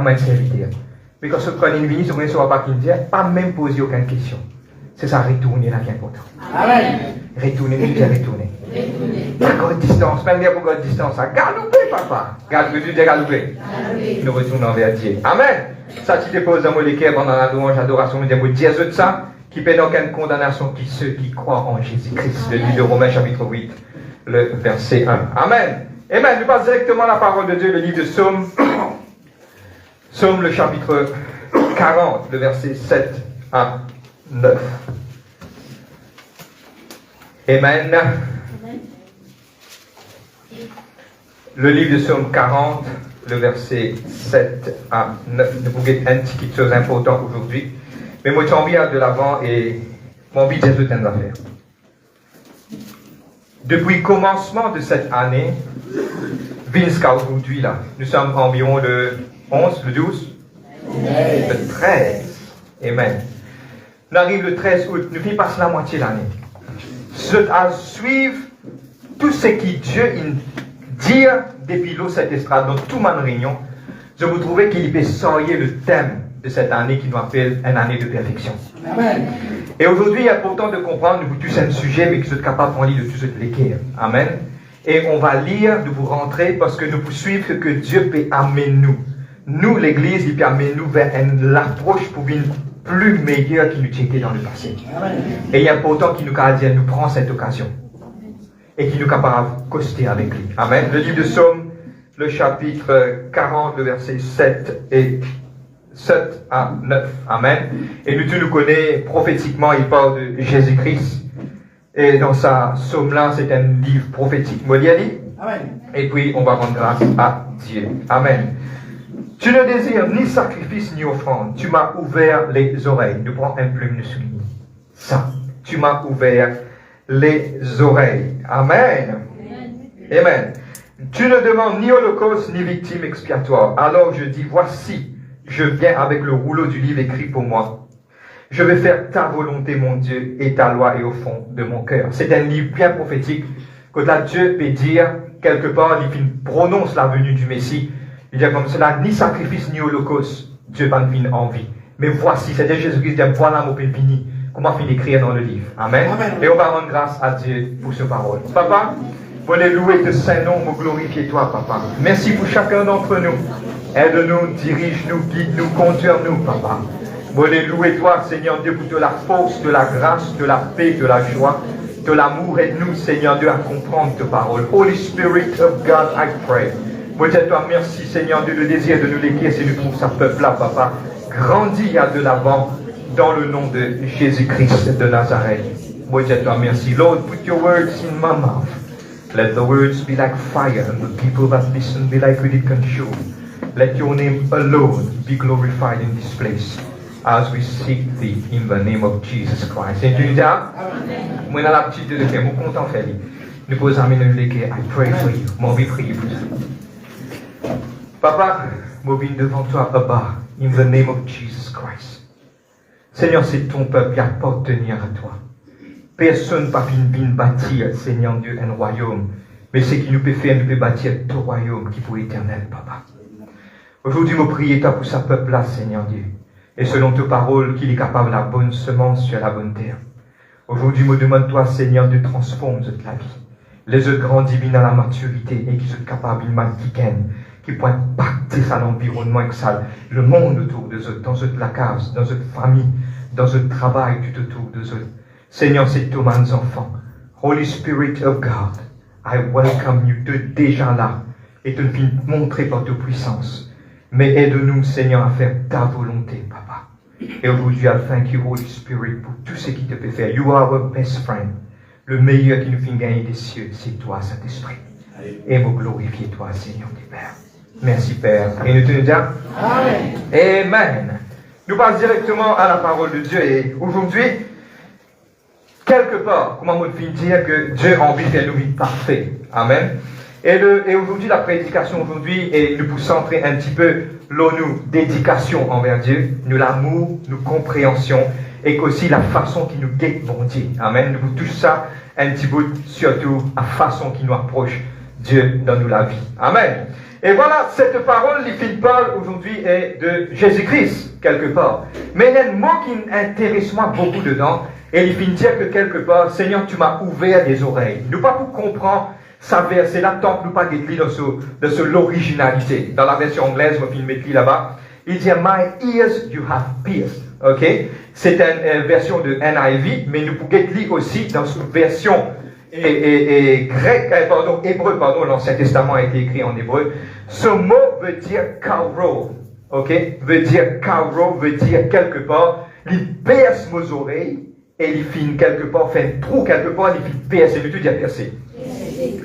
comment serviteur. Mais quand ce prenez une venue, ce soit pas qu'il dit, pas même poser aucune question. C'est ça, retourner là qui est important. Amen. Retourner, nous disons retourner. D'accord, distance, même bien pour distance, ça galouper, papa. Dieu dit galouper. Nous retournons vers Dieu. Amen. Ça, tu déposes dans mon cœur pendant la louange, adoration, nous disons, Dieu de ça, qui paie aucune condamnation, qui ceux qui croient en Jésus-Christ. Le livre de Romains, chapitre 8, le verset 1. Amen. Amen. Nous passons directement à la parole de Dieu, le livre de Psaume. Psaume, le chapitre 40, le verset 7 à 9. Amen. Le livre de Psaume 40, le verset 7 à 9. Nous vous dites une petite chose importante aujourd'hui. Mais moi, j'ai envie de l'avant et j'ai envie de dire certaines affaires. Depuis le commencement de cette année, jusqu'à aujourd'hui, là, nous sommes environ le 11, le 12, le 13. Amen. On arrive le 13 août, nous finissons passer la moitié de l'année. À suivre tout ce que Dieu dit depuis cette estrade, dans toute ma réunion, je vous trouvais qu'il peut sortir le thème de cette année qui nous appelle une année de perfection. Amen. Et aujourd'hui, il est important de comprendre, nous vous tous un sujet, mais que vous êtes capable de lire de tout ce l'écrire. Amen. Et on va lire, de vous rentrer, parce que nous vous suivre ce que Dieu peut amener nous. Nous, l'Église, il peut amener nous vers l'approche pour une plus meilleure qu'il nous était dans le passé. Amen. Et il est important qu'il nous nous prend cette occasion. Et qu'il nous capable de coster avec lui. Amen. Le livre de Psaume, le chapitre 40, le verset 7 à 9. Amen. Et nous tous nous connaissons prophétiquement, il parle de Jésus-Christ. Et dans sa psaume-là, c'est un livre prophétique. Amen. Et puis, on va rendre grâce à Dieu. Amen. Tu ne désires ni sacrifice ni offrande. Tu m'as ouvert les oreilles. Nous prenons un plume de souligner. Ça. Tu m'as ouvert les oreilles. Amen. Amen. Tu ne demandes ni holocauste ni victime expiatoire. Alors je dis, voici, je viens avec le rouleau du livre écrit pour moi. Je vais faire ta volonté, mon Dieu, et ta loi est au fond de mon cœur. C'est un livre bien prophétique. Que là, Dieu peut dire, quelque part, il prononce la venue du Messie. Il dit comme cela, ni sacrifice, ni holocauste. Dieu va nous envie. Mais voici, c'est Jésus-Christ, dit, voilà mon pénini. Comment finir d'écrire dans le livre. Amen. Amen. Et on va rendre grâce à Dieu pour ses paroles. Papa, venez louer de Saint-Nom, me glorifier toi, Papa. Merci pour chacun d'entre nous. Aide-nous, dirige-nous, guide-nous, conduire-nous, Papa. Venez louer toi, Seigneur Dieu, pour de la force, de la grâce, de la paix, de la joie, de l'amour. Aide-nous, Seigneur Dieu, à comprendre tes paroles. Holy Spirit of God, I pray. Moi, je toi, merci, Seigneur Dieu, le désir de nous l'écrire, si nous trouvons sa peuple-là, Papa. Grandis à de l'avant. Dans le nom de Jésus-Christ de Nazareth. Moi, je te remercie. Lord, put your words in my mouth. Let the words be like fire, and the people that listen be like it consumed. Let your name alone be glorified in this place, as we seek thee in the name of Jesus Christ. Et tu dis, moi, dans la petite de faire, mon content fait. Nous pouvons amener les cœurs. I pray for you. Mon vie prie pour ça. Papa, moi, viens devant toi, Abba, in the name of Jesus Christ. Seigneur, c'est ton peuple qui appartient à toi. Personne n'a fini de bâtir, Seigneur Dieu, un royaume. Mais ce qui nous peut faire, nous peut bâtir ton royaume qui est éternel, Papa. Aujourd'hui, nous prions toi pour ce peuple-là, Seigneur Dieu. Et selon tes paroles, qu'il est capable de la bonne semence sur la bonne terre. Aujourd'hui, nous demande toi, Seigneur, de transformer la vie. Les autres grandissent dans la maturité et qui sont capables de qui peut impacter ça l'environnement et ça, le monde autour de eux, dans la case, dans notre famille, dans notre travail tout autour de eux. Seigneur, c'est tous mes enfants. Holy Spirit of God, I welcome you de déjà là et te montrer par ta puissance. Mais aide-nous, Seigneur, à faire ta volonté, Papa. Et aujourd'hui, I thank you, Holy Spirit, pour tout ce qui te peut faire. You are our best friend. Le meilleur qui nous fait gagner des cieux, c'est toi, Saint-Esprit. Et vous glorifier toi, Seigneur du Père. Merci Père. Et nous te disons Amen. Amen. Nous passons directement à la parole de Dieu. Et aujourd'hui, quelque part, comment on peut dire que Dieu a envie de faire nos vies parfaites. Amen. Et aujourd'hui, la prédication aujourd'hui, et nous pour centrer un petit peu nous dédication envers Dieu, nous l'amour, nous compréhension, et qu'aussi la façon qui nous guette bon Dieu. Amen. Nous touchons ça un petit bout, surtout la façon qui nous approche Dieu dans nous la vie. Amen. Et voilà, cette parole, il parle aujourd'hui est de Jésus-Christ, quelque part. Mais il y a un mot qui intéresse moi beaucoup dedans, et il finit dire que quelque part, Seigneur, tu m'as ouvert les oreilles. Nous pas pour comprendre ça verset là, tant que nous pas guetter de l'originalité. Dans la version anglaise, je vais mettre là-bas, il dit, my ears you have pierced. Ok? C'est une version de NIV, mais nous pouvons lire aussi dans une version hébreu, l'Ancien Testament a été écrit en hébreu. Ce mot veut dire kauro. Ok? Veut dire kauro, veut dire quelque part, il perce mes oreilles, et il finit quelque part, fait un trou quelque part, il finit percer, il veut tout dire percer.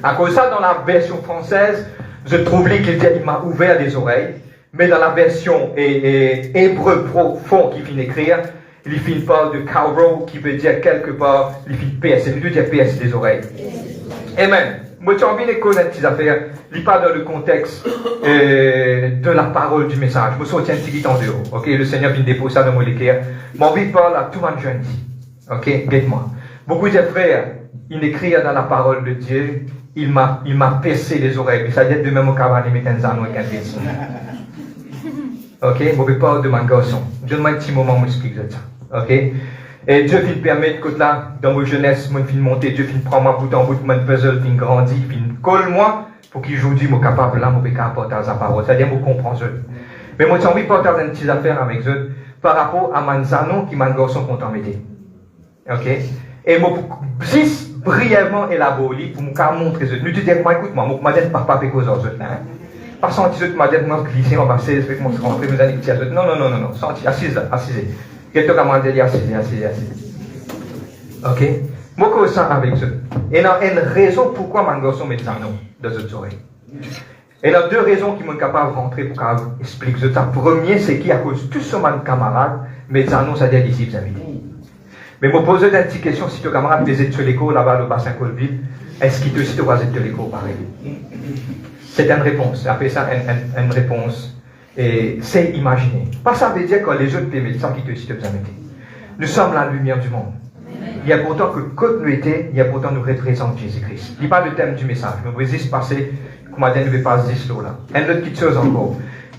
À cause de ça, dans la version française, je trouve qu'il dit il m'a ouvert les oreilles, mais dans la version hébreu profond qu'il finit d'écrire, il finit par de kauro, qui veut dire quelque part, il finit percer, il veut dire percer les oreilles. Amen. Moi, tu as envie de connaître ces affaires, il parle dans le contexte de la parole du message. Je me souviens un petit en dehors. Ok, le Seigneur vient déposer ça dans mon équerre. Mon envie de parler à tout le monde jeune. Ok, guette-moi. Beaucoup de frères, ils écrivent dans la parole de Dieu, il m'a percé les oreilles. Mais ça dit de même au cabaret, il met un zanon et un dessin. Ok, je ne parle de mon garçon. Donne-moi un petit moment où je m'explique de ça. Ok? Et Dieu finit permettre que là, dans ma jeunesse, moi, je finis monter, Dieu finit prendre moi bout en bout, mon puzzle, finit grandir, finit colle moi, pour qu'il aujourd'hui, moi, capable, là, moi, je peux apporter sa parole. C'est-à-dire, moi, comprends ça. Mais moi, j'ai envie de partager une petite affaire avec eux, par rapport à mon zanon qui m'a garçon content mettre. Ok? Et moi, juste brièvement élaboré, pour me montrer ça. Nous te disons, moi, écoute-moi, moi, je ne parle pas avec aux autres, là. Pas senti que ma dette m'a glissé, on va passer, avec mon rentrée, mes années, non, senti, assise là, assise. Quelqu'un qui m'a dit, assise. Ok? Moi, je sens avec ça. Et il y a une raison pourquoi mon garçon met ça dans les oreilles. Et il y a deux raisons qui m'ont capable de rentrer pour expliquer ça. La première, c'est qu'à cause de tous ces camarades, mes annonces, c'est-à-dire disciples amis. Mais je me pose une petite question, si ton camarade visite sur l'école là-bas, au bassin Colville, est-ce qu'il te cite au bassin de l'école pareil? C'est une réponse. Après ça, une réponse. Et c'est imaginer. Pas ça veut dire que les autres les médecins qui te citent, nous sommes la lumière du monde. Il y a pourtant que quand nous étions, il y a pourtant nous représente Jésus-Christ. Il n'y a pas de thème du message. Nous devons juste passer, comme on dit, nous ne pas juste là. Une autre petite chose encore.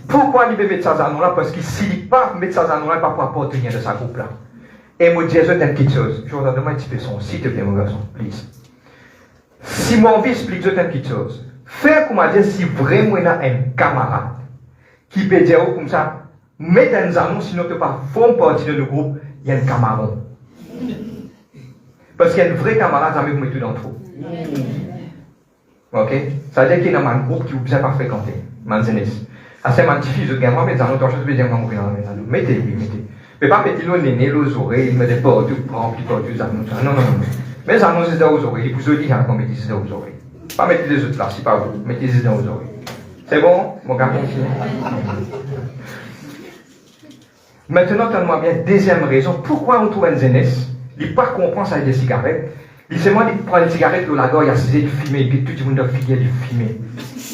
Pourquoi il veut mettre ça dans là? Parce que s'il ne pas mettre ça dans là, il ne va pas appartenir de sa groupe là. Et moi, je dis une petite chose. Je vous donne un petit peu son, s'il te plaît, mon garçon, please. Si mon envie explique une petite chose, faire comme dire si vraiment il y a un camarade qui peut dire comme ça, mettez un annonce, sinon tu ne pas font partie de nos groupes, il y a un camarade. Parce qu'il y a un vrai camarade, ça me met tout dans le trou. Ok? Ça veut dire qu'il y a un groupe qui vous besoin pas fréquenter. Manzenis. Ah, c'est un petit fils de gamin, mais dans l'autre chose, je vais dire, mettez-lui. Mais pas mettez-le au nez, aux oreilles, mettez pas tout, rempli pas tout, annonces. Non. Mais les annonces, c'est dans aux oreilles. Vous avez dit, quand mettez c'est dans aux oreilles. Pas mettre les autres là, c'est pas vous. Mettez-les dans aux oreilles. C'est bon? Mon gars, continue. Maintenant, tenez-moi bien, deuxième raison, pourquoi on trouve un zénès? Il ne pas comprendre ça avec des cigarettes. Il sait moi, il prend une cigarette, le lago, il a cessé de fumer, puis tout le monde a fini de fumer.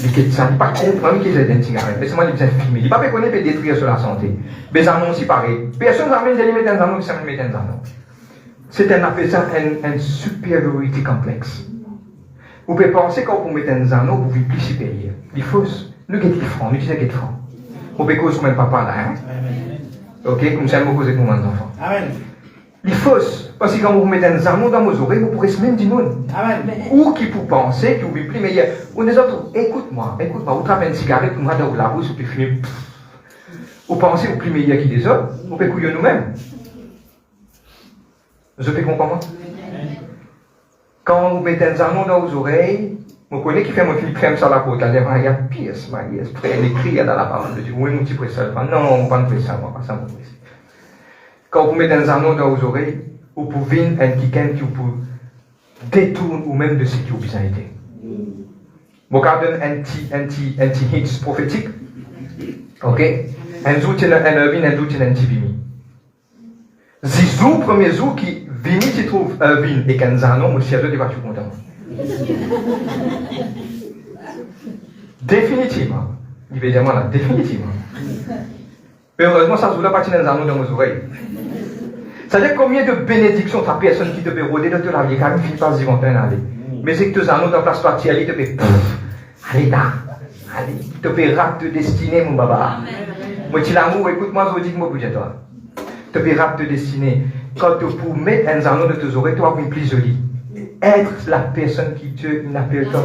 Il ne pas comprendre qu'il y a une cigarette. Mais c'est moi, il besoin de fumer. Il ne pas connaître et détruire sur la santé. Mais les annonces, c'est pareil. Personne n'a mis mettre un annonce, ça met un annonce. C'est un appel ça un superiority complexe. Vous pouvez penser quand vous mettez un anneau, vous vivez plus supérieur. Il faut, nous qui francs, nous disons qui francs. Vous pouvez causer comme un papa là, hein? Ok, comme ça, vous causez comme un enfant. Amen. Il faut, parce que quand vous mettez un anneau dans vos oreilles, vous pourrez se même dire non. Ou qui pour penser que vous vivez plus meilleur. Ou les autres, écoute-moi, vous travaillez une cigarette, vous mettez dans la bouche, vous pouvez fumer. Vous pensez que vous plus meilleur que les autres, vous pouvez couiller nous-mêmes. Je peux comprendre? Quand vous mettez un anneau dans vos oreilles, vous connaissez qui fait mon fil crème sur la peau, il y a pire, il écrit dans la parole de Dieu. Oui, mon petit précède. Non, on ne va pas faire ça, pas ça. Quand vous mettez un anneau dans vos oreilles, vous pouvez un quelqu'un qui vous détourne ou même de ce qui vous besoin été. Vous gardez un petit hit prophétique. Ok? Un jour, il y a un doute, il y a un petit vini. Zizou, premier jour qui vini, tu trouves vin et qu'un zanon, ou si il y a deux, tu vas tout content. Définitivement. Évidemment, là, définitivement. Mais heureusement, ça ne va pas tirer un zanon dans vos oreilles. C'est-à-dire combien de bénédictions ta personne qui te peut rôder dans la vie, quand même, finit par se dire, aller. Mais c'est que tes anneaux dans la place partie, elle te fait, allez là, Allez, tu peux rap de destinée, mon baba. Moi, tu l'amour, écoute-moi, je dis que moi, pour toi. Tu peux rap de destinée. Quand tu peux mettre un anneau de tes oreilles, tu vas être plus joli. Être la personne qui Dieu n'appelle toi.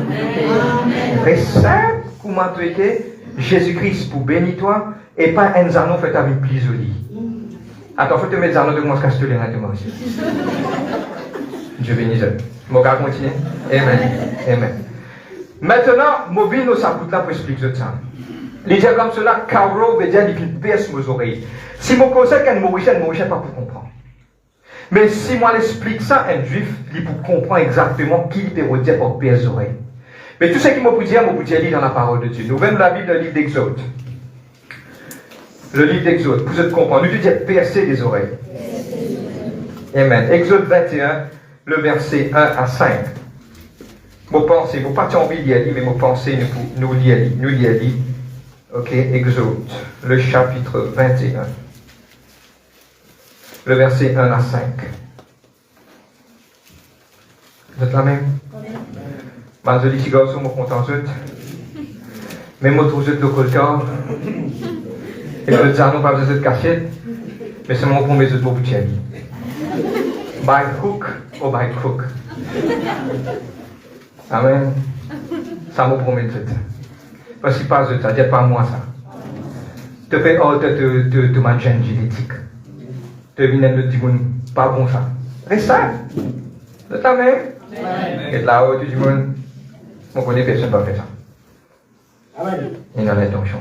Reste simple, comment tu étais. Jésus-Christ pour bénir toi, et pas un anneau fait avec plus joli. Attends, faut te mettre un anneau de moi, casse tous les reins de moi aussi. Dieu bénisse. Je vais continuer. Amen. Amen. Maintenant, mobile nous ça là pour expliquer ça. Les gens comme cela, Caro veut dire qu'il perce mes oreilles. Si mon conseil qu'un Mauricien pas pour comprendre. Mais si moi l'explique ça, un juif, il pour comprendre exactement qui il peut dire pour percer les oreilles. Mais tout ce qu'il m'a pu dire dans la parole de Dieu. Nous même la Bible, le livre d'Exode. Le livre d'Exode, pour vous comprendre. Nous disons percer les oreilles. Amen. Exode 21, le verset 1 à 5. Vos pensées, vos pas envie d'y aller, mais vos pensées nous y aller. Ok, Exode, le chapitre 21. Le verset 1 à 5. Vous êtes là même? Ma jolie petit garçon, mon content, mais moi, je suis le collecteur. Et je dis, non, pas besoin de cachette, mais c'est mon premier jeu de boutique. By hook ou by crook. Amen. Ça me promet de ça. Parce que pas ça, dis pas moi ça. Tu fais de ma gêne génétique. Tu viens de dire pas bon ça. Reste ça. De ta mère. Et là-haut, tu dis, on connaît personne qui va faire ça. Amen. Il en a l'intention.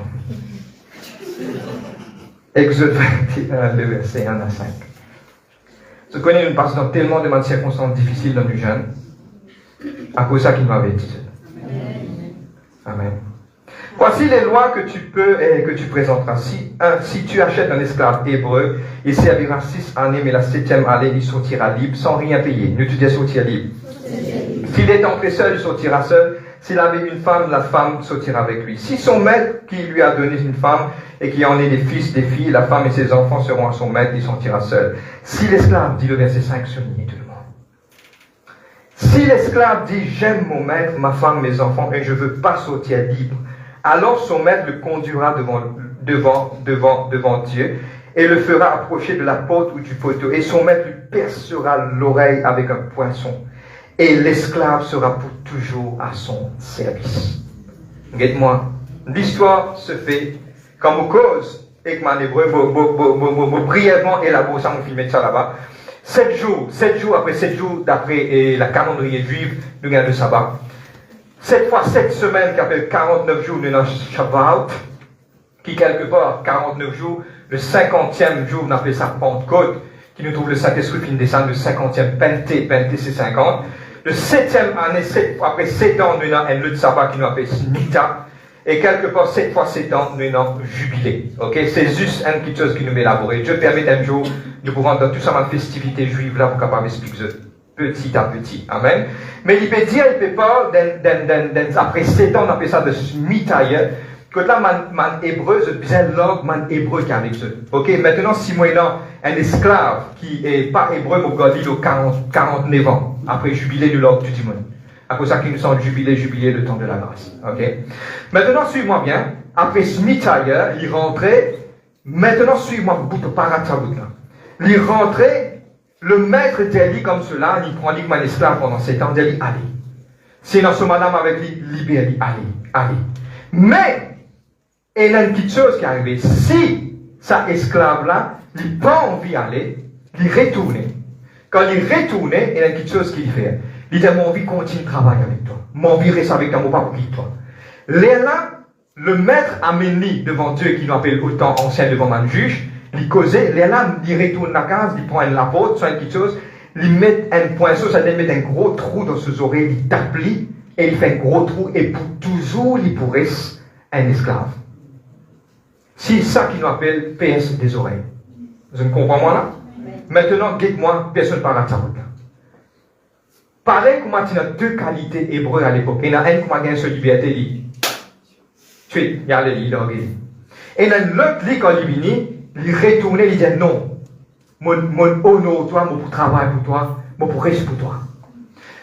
Exode 21, le verset 1 à 5. Je connais une passe dans tellement de circonstances difficiles dans le jeune. À cause de ça qu'il m'avait dit. Amen. Voici les lois que tu présenteras. Si tu achètes un esclave hébreu, il servira 6 années, mais la 7e année, il sortira libre sans rien payer. Nous tu dis sortir libre. S'il est entré seul, il sortira seul. S'il avait une femme, la femme sortira avec lui. Si son maître qui lui a donné une femme et qui en est des fils, des filles, la femme et ses enfants seront à son maître, il sortira seul. Si l'esclave, dit le verset 5, soulignez tout le monde. Si l'esclave dit, j'aime mon maître, ma femme, mes enfants, et je ne veux pas sortir libre, alors son maître le conduira devant Dieu et le fera approcher de la porte ou du poteau, et son maître lui percera l'oreille avec un poinçon. Et l'esclave sera pour toujours à son service. Regarde-moi, l'histoire se fait comme cause, et que mon hébreu, brièvement élabore ça, on filme ça là-bas. 7 jours d'après la calendrier juive, nous avons le sabbat. 7 fois 7 semaines, qui appelle 49 jours, nous avons Shabbat, qui quelque part, 49 jours, le 50e jour, on appelle ça Pentecôte, qui nous trouve le Saint-Esprit qui nous descend le 50e Penté c'est 50. Le 7e année, après 7 ans, nous avons un autre sabbat qui nous appelle Nita. Et quelque part, 7 fois 7 ans, nous avons jubilé. Ok? C'est juste une petite chose qui nous met élaborée. Dieu permet un jour de pouvoir dans tout ça, ma festivité juive là, pour capable d'expliquer petit à petit. Amen. Mais il peut dire, il peut pas, après 7 ans, on appelle ça de mitaille. Que là, man hébreu, c'est bien l'ordre, man hébreu qui est avec eux. Ok? Maintenant, si moi, un esclave qui est pas hébreu, mon gars, il a 49 ans, après jubilé de l'ordre du dimanche. À cause de ça qu'ils nous sont jubilé le temps de la grâce. Ok? Maintenant, suis-moi bien. Après ce mitaille, il rentrait. Maintenant, suis-moi, bout par là. Il rentrait, le maître d'Eli comme cela, il prend un esclave pendant 7 ans, d'Eli, allez. C'est dans ce madame avec lui, libéré, allez. Mais, il y a une petite chose qui est arrivée. Si, sa esclave-là, il n'a pas envie d'aller, il retournait. Quand il retournait, il y a une petite chose qu'il fait. Il dit, mon envie continue de travailler avec toi. Mon envie reste avec toi, mon pas pour toi. Là, le maître amène devant Dieu, qui nous appelle autant ancien devant un juge, il causait, là, il retourne la case, il prend la porte, soit une petite chose, il met un poinçon, ça veut dire mettre un gros trou dans ses oreilles, il tape, et il fait un gros trou, et pour toujours, il pourrait être un esclave. C'est ça qui nous appelle PS des oreilles. Vous me comprenez moi là? Maintenant, dites-moi, personne ne parle à ça. Pareil comme il y a 2 qualités hébreux à l'époque. Il y en a un qui a gagné sa liberté. Il y a le lit, il et il y a l'autre lit, quand il vient, il retourne, il dit non. Mon honneur, toi, mon travail pour toi, mon reste pour toi.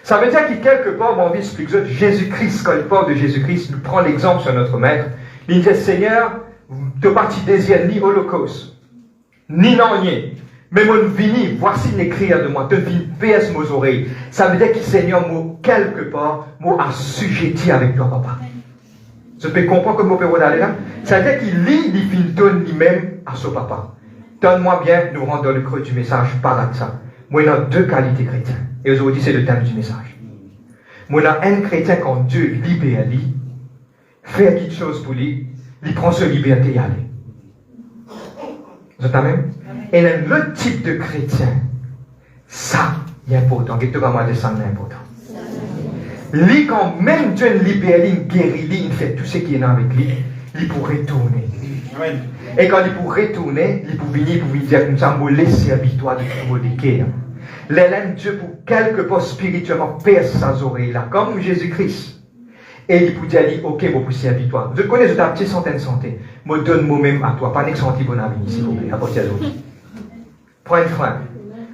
Ça veut dire que quelque part, mon vie explique que Jésus-Christ, quand il parle de Jésus-Christ, nous prend l'exemple sur notre maître. Il dit, Seigneur, tu parti désir ni holocauste, ni non, ni. Mais mon vini, voici l'écrire de moi, te vini PS mes oreilles. Ça veut dire que Seigneur, moi, quelque part, moi, assujetti avec toi, papa. Je peux comprendre comment on peut aller là. Ça veut dire qu'il lit, il donne lui-même à son papa. Donne-moi bien, nous rendre dans le creux du message, par ça. Moi, il y a deux qualités chrétiennes. Et aujourd'hui, c'est le thème du message. Moi, il y a un chrétien quand Dieu libère lui, fait quelque chose pour lui, il prend sa liberté et aller. Vous êtes même? Et le type de chrétien, ça, il est important. Et tout le monde descend, c'est important. Lui, quand même Dieu libère, il guérit, il fait tout ce qui est avec lui, il pourrait retourner. Amen. Et quand il pourrait retourner, il pourrait venir dire comme ça, me laisser victoire de tout le monde. L'élève Dieu pour quelque part spirituellement perce sa oreille là, comme Jésus-Christ. Et il peut dire, ok, bon, pour servir toi. Je connais ta petite santé. Me donne moi-même à toi. Pas n'excenter bon avis, s'il vous plaît, à partir de vous. Prends une frein.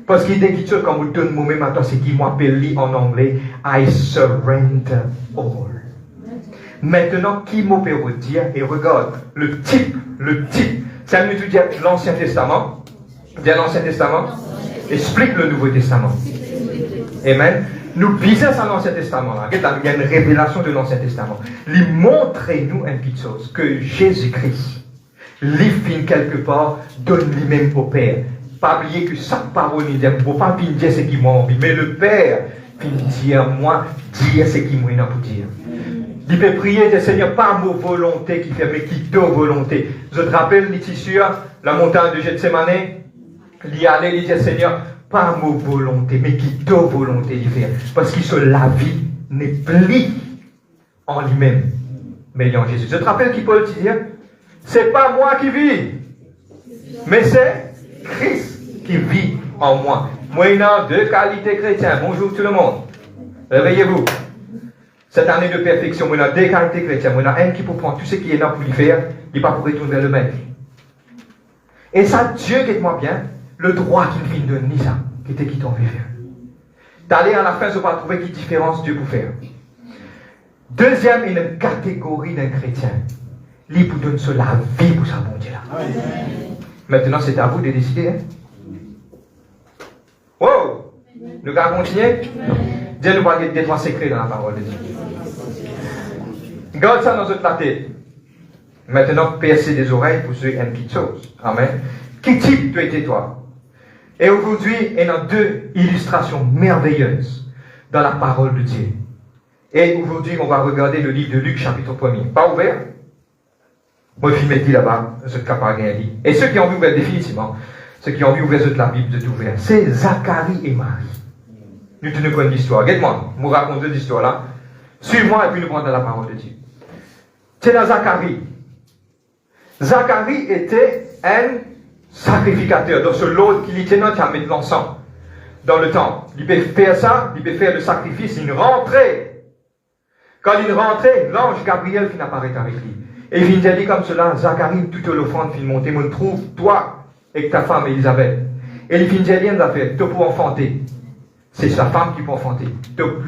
Parce qu'il dit quelque chose quand vous donne moi-même à toi, c'est qu'il m'appelle en anglais, I surrender all. Maintenant, qui m'a peut dire, et regarde, le type, ça veut dire l'Ancien Testament. Dis l'Ancien Testament. Explique le Nouveau Testament. Amen. Nous visons à l'Ancien Testament. Il y a une révélation de l'Ancien Testament. Lui montrez-nous une petite chose, que Jésus-Christ, lui fin quelque part, donne lui-même au Père. Pas oublier que chaque parole, il ne faut pas dire ce qu'il m'a envie, mais le Père fin dire moi, dire ce qu'il m'a pour dire. Il peut prier, dire Seigneur, pas ma volonté qui fait, mais qui ta volonté. Je te rappelle, il sur la montagne de Gethsemane, il y allait, il dit Seigneur, pas ma volonté, mais qui ta volonté il fait. Parce que la vie n'est plus en lui-même, mais en Jésus. Je te rappelle qu'il peut te dire, c'est pas moi qui vis, mais c'est Christ qui vit en moi. Moi, il y a deux qualités chrétiennes. Bonjour tout le monde. Réveillez-vous. Cette année de perfection, il y a deux qualités chrétiennes. Il y en a un qui peut prendre tout ce qui est là pour lui faire, il n'est pas pour retourner vers le maître. Et ça, Dieu, quitte-moi bien, le droit qu'il vient de donner ça, qui était qui t'en veut faire. D'aller à la fin, je vais trouver quelle différence Dieu peut faire. Deuxième, il y a une catégorie d'un chrétien. Lui, pour donner la vie pour sa bon Dieu là. Maintenant, c'est à vous de décider. Hein? Wow! Nous allons continuer? Dieu nous va dire des trois secrets dans la parole de Dieu. Garde ça dans votre tête. Maintenant, percez des oreilles pour ceux qui aiment quelque chose. Amen. Quel type tu étais toi? Et aujourd'hui, il y a deux illustrations merveilleuses dans la parole de Dieu. Et aujourd'hui, on va regarder le livre de Luc, chapitre 1er. Pas ouvert? Moi, je suis dit là-bas, je suis capable de lire. Et ceux qui ont vu ouvert définitivement, ceux qui ont vu ouvert la Bible, c'est ouvert. C'est Zacharie et Marie. Nous tenons compte l'histoire. Regarde-moi, je vous raconte cette histoire-là. Suis-moi et puis nous prenons la parole de Dieu. C'est dans Zacharie. Zacharie était un sacrificateur. Donc, c'est l'autre qui était notre qui a mis l'encens dans le temple. Il peut faire ça, il peut faire le sacrifice, il rentrait. Quand il rentrait, l'ange Gabriel qui apparaît avec lui. Et il vient dire comme cela, Zacharie, toute l'offrande vient monter, me trouve toi et ta femme Elisabeth. Et il vient dire, tu peux enfanter. C'est sa femme qui peut enfanter.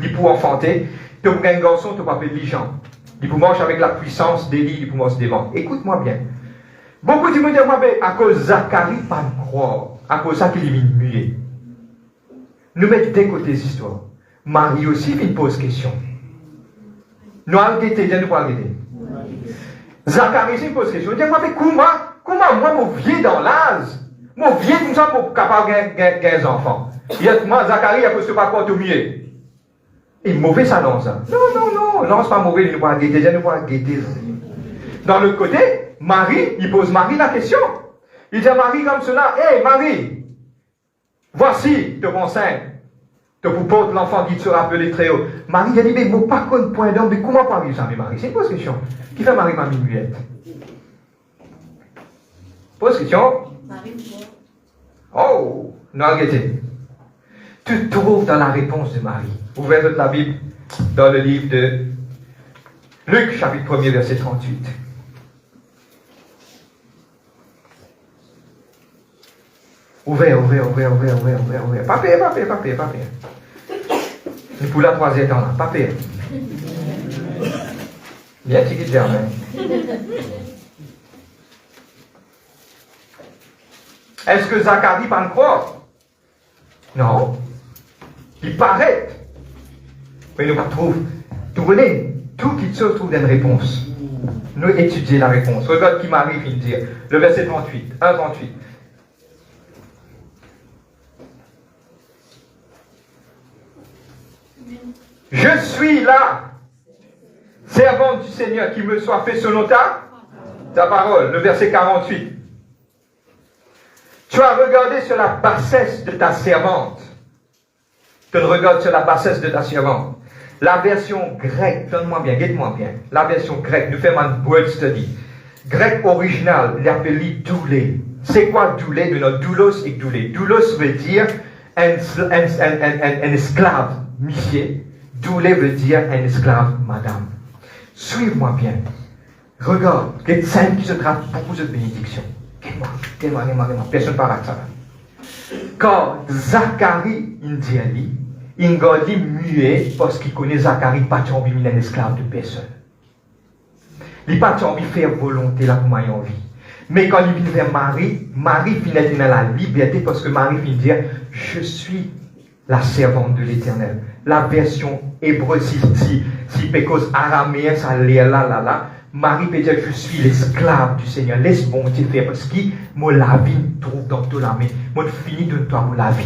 Il peut enfanter. Tu peux un garçon, tu peux appeler Jean. Il peut manger avec la puissance d'Élie, il peut manger des vents. Écoute-moi bien. Beaucoup de gens disent, à cause de Zacharie, pas de croire. À cause de ça qu'il est muet. Nous mettons d'un côté les histoires. Marie aussi vient poser question. Nous allons guetter, nous allons guetter. Zacharie aussi pose question. Il dit, comment moi, mon vieux dans l'âge, mon vieux comme ça, pour capable de gagner des enfants. Il dit, moi, Zacharie, il ne peut pas quoi au mieux. Et mauvais ça, non, ça. Non, c'est pas mauvais, nous allons guetter, nous allons guetter. Dans l'autre côté, Marie, il pose Marie la question. Il dit à Marie comme cela, hé Marie, voici te enceinte. Tu portes l'enfant qui sera appelé très haut. Marie, il a dit, mais je ne pas contre point d'homme, mais comment pas ça, Marie? C'est une pose question. Qui fait Marie, mamie muette? Pose question. Oh, non, regardez. Tu trouves dans la réponse de Marie. Ouvrez la Bible dans le livre de Luc, chapitre 1er, verset 38. Ouvert. Pas pire. Et pour la troisième temps, pas pire. Bien, tu dis jamais. Est-ce que Zacharie va le croire? Non. Il paraît. Mais nous ne trouvons. Vous voyez, tout qui se trouve une réponse. Nous étudions la réponse. Regarde qui m'arrive, il dit. Le verset 38. 1:38. Je suis là, servante du Seigneur, qui me soit fait selon ta parole. Le verset 48. Tu as regardé sur la bassesse de ta servante. Tu regardes sur la bassesse de ta servante. La version grecque, donne-moi bien, guide-moi bien. La version grecque, nous faisons un word study. Grec original, il appelle doulé. C'est quoi doulé? De notre doulos et doulé. Doulos veut dire un esclave, monsieur. Doulé veut dire un esclave, madame. Suive-moi bien. Regarde, il y a scène qui se traite beaucoup de bénédictions. Guide-moi. Personne ne parle de ça. Quand Zacharie, il dit, il est muet parce qu'il connaît Zacharie, pas envie de un esclave de personne. Il n'a pas envie de faire volonté là pour moi envie. Mais quand il vient vers Marie, Marie finit dans la liberté parce que Marie vient dire, je suis la servante de l'Éternel. La version hébreu, si pécose araméen, ça l'est là. Marie peut dire, je suis l'esclave du Seigneur. Laisse bon Dieu faire parce que moi la vie trouve dans toute la main. Moi finis de toi la vie.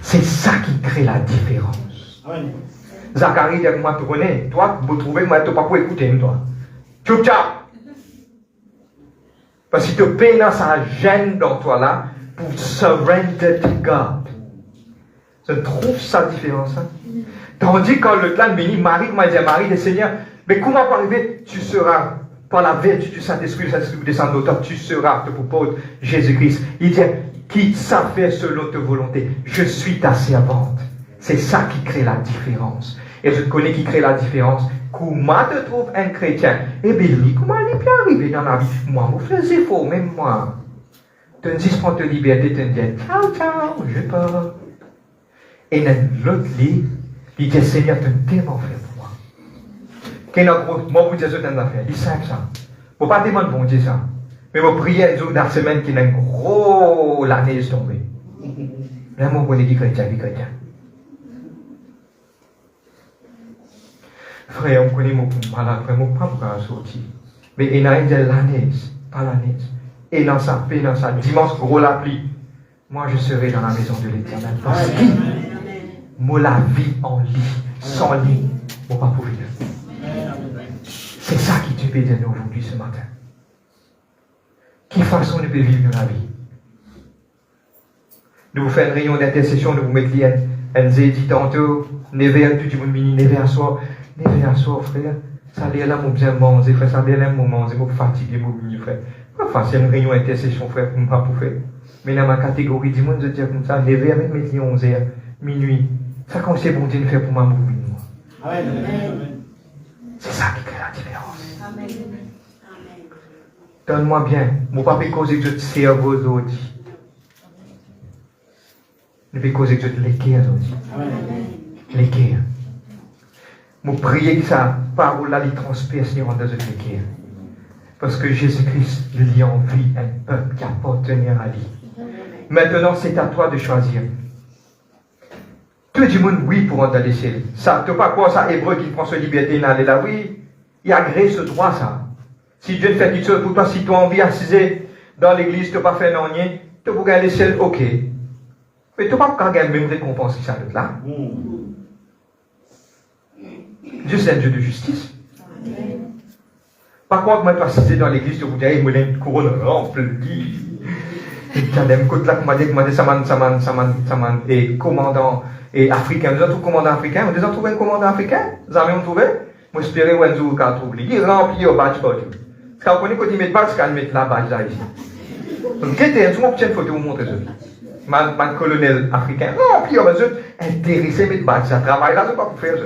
C'est ça qui crée la différence. Amen. Zacharie dit, moi tu connais, toi, vous trouvez, moi tu n'as pas pour écouter, toi. Tchoup-tchap. Parce que tu peines sa gêne dans toi là pour surrender to God. Je trouve ça différence. Hein? Tandis que quand le clan béni, Marie, comment dire, Marie, le Seigneur, mais comment pas arriver, tu seras, par la vertu du Saint-Esprit, le Saint-Esprit descend de toi, tu seras, te propose Jésus-Christ. Il dit, qui savent faire selon ta volonté, je suis ta servante. C'est ça qui crée la différence. Et je connais qui crée la différence. Comment te trouve un chrétien? Eh bien, lui, comment il est bien arrivé dans la vie? Moi, je faisais faux, même moi. Tu me dis, prends ta liberté, tu me dis, ciao, je pars. Et dans l'autre lit, il dit, Seigneur, tu m'as tellement fait pour moi. Qu'est-ce que moi, vous dites, je t'en ai fait. Il dit, simple ça. Il ne faut pas demander bon Dieu ça. Mais je prie un jour dans la semaine qui a une grosse l'année tombée. Là, moi, je connais qui chrétien. Frère, on connaît mon malade, frère, mon pas pour sortir. Mais il y a une l'année, pas l'année. Et dans ça, dimanche, gros la pluie. Moi, je serai dans la maison de l'Éternel. Parce que moi, la vie en lit, sans lit, moi, pas pour vivre. C'est ça qui te peut dire aujourd'hui, ce matin. Quelle façon nous peut vivre la vie? Nous vous faisons une réunion d'intercession, nous vous mettons un dit tantôt, never, tout le monde mini, never à soi, frère. Ça l'air là, mon bien manger, frère, ça l'air là, mon manger, mon fatigué, mon mini, frère. Pas facile, une réunion d'intercession, frère, pour ne pas pour faire. Mais dans ma catégorie, dis-moi, je dis comme ça, never, même mettez 11h, minuit. Ça, quand c'est bon Dieu de faire pour ma mourir, moi. Amen. C'est ça qui crée la différence. Amen. Donne-moi bien. Mon papa peut causer que je te sers vos autres. Je peux causer que je te l'équerre aussi. L'équerre. Mon prier que ça, parole là, il transperce les rondes de l'équerre. Parce que Jésus-Christ, lui en vie, un peuple qui appartenait à lui. Maintenant, c'est à toi de choisir. Tout le monde, oui, pour entrer dans les ciels. Ça, tu ne pas quoi, ça, hébreu qui prend sa liberté d'aller là, oui, il agrée ce droit, ça. Si Dieu fait quelque chose pour toi, si tu as envie d'assiser dans l'église, tu n'as pas fait non rien, tu peux gagner les ciels, ok. Mais tu n'as pas gagner la même récompense que ça, là. Dieu, c'est un Dieu de justice. Par contre, moi, tu as assisé dans l'église, tu vous dis, il me donne une couronne remplie. Il y a des côtés là qui m'a dit, ça et commandant et africain. Nous avons commandant africain. Nous avons trouvé un commandant africain. Nous avons trouvé. Moi, j'espérais un jour qu'on trouve. Il est rempli au badge pour tout. Parce qu'on connaît quand il met le badge, quand il met la badge là ici. Donc, qu'est-ce que tu as une photo pour vous montrer ça? Man colonel africain, rempli au badge, intéressé met le badge. Ça travaille là, c'est pas pour faire ça.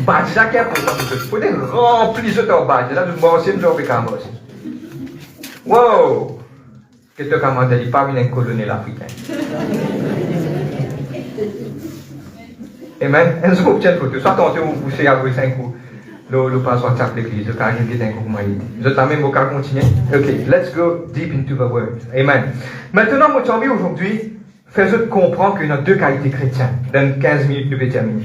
Badge là qui est pour ça. Il faut remplir ce badge. Là, nous avons fait un aussi. Wow! Qu'est-ce que tu as dit? Pas un colonel africain. Amen. Un jour, obtient photo. Soit tentez vous pousser à vous 5 coups. Le passe WhatsApp l'église. Le cas qui est un coup vous êtes la même au cas continuer. Ok, let's go deep into the word. Amen. Maintenant, moi, j'ai envie aujourd'hui, fais-le comprendre qu'il y a deux qualités chrétiennes. Dans 15 minutes, nous vais terminer.